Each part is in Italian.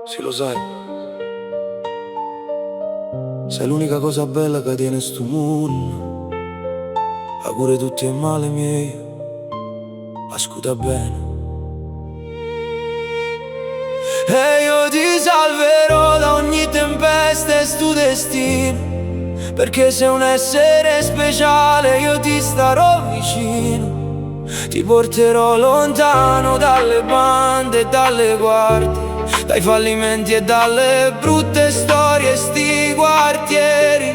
Sì, lo sai. Sei l'unica cosa bella che tiene sto mondo. A cure tutti i mali miei, ascolta bene. E io ti salverò da ogni tempesta e sto destino, perché sei un essere speciale, io ti starò vicino. Ti porterò lontano dalle bande e dalle guardie, dai fallimenti e dalle brutte storie, sti quartieri.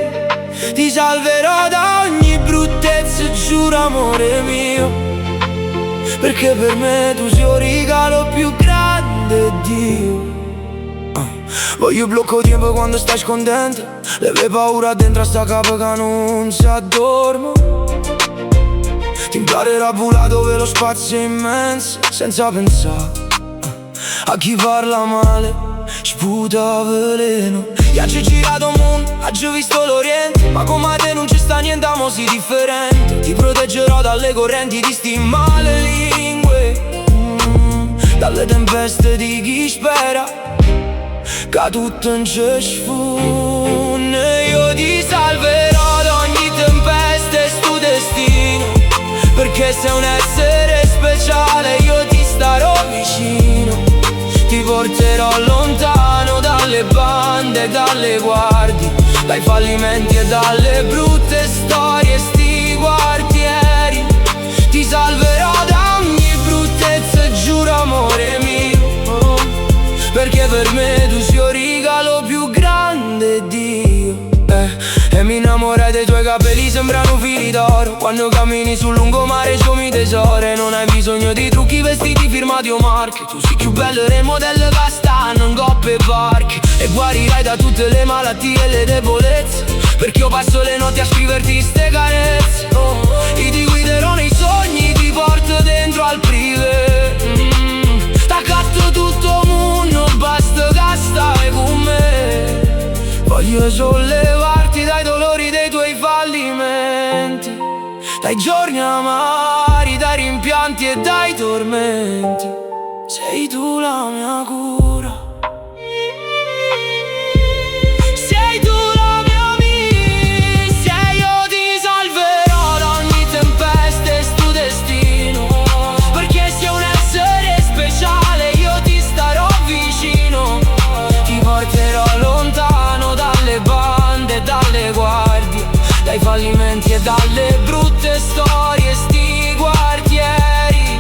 Ti salverò da ogni bruttezza, giuro amore mio, perché per me tu sei un regalo più grande, Dio. Voglio blocco tempo quando stai scontenta, leve paura dentro a sta capa che non si addormo. Ti imparerò a volare dove lo spazio è immenso, senza pensare a chi parla male, sputa veleno. Io ho girato il mondo, ho visto l'Oriente, ma come te non ci sta niente, amo si differente. Ti proteggerò dalle correnti di sti male lingue, dalle tempeste di chi spera, che tutto in ce sfunne. Io ti salverò da ogni tempesta e sto destino, perché sei un essere speciale, io ti starò vicino. Ti porterò lontano dalle bande e dalle guardie, dai fallimenti e dalle brutte storie, sti quartieri. Ti salverò da ogni bruttezza, giuro amore mio, perché per me tu sei un regalo più grande, Dio. E mi innamorai dei tuoi capelli, sembrano fili d'oro, quando cammini sul lungomare mi tesore. Non hai bisogno di trucchi, vestiti firmati o marche, tu sei più bello del modello che stanno in coppe e barche. E guarirai da tutte le malattie e le debolezze, perché io passo le notti a scriverti ste carezze. Io ti guiderò nei sogni, ti porto dentro al privé. T'accatto tutto il mondo, basta che stai con me. Voglio sollevarti dai dolori dei tuoi fallimenti, dai giorni amari, dai rimpianti e dai tormenti. Sei tu la mia cura, sei tu la mia misia. Io ti salverò da ogni tempesta e sto destino, perché sei un essere speciale, io ti starò vicino. Ti porterò lontano dalle bande e dalle guardie, dai fallimenti e dalle brutte storie, sti quartieri.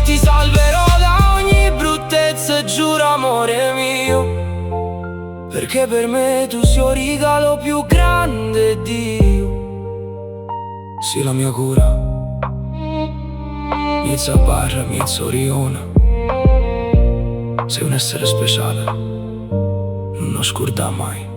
Ti salverò da ogni bruttezza, giuro amore mio, perché per me tu sei un regalo più grande, Dio. Sei la mia cura, mezza barra, mezza oriona. Sei un essere speciale, non lo scorda mai.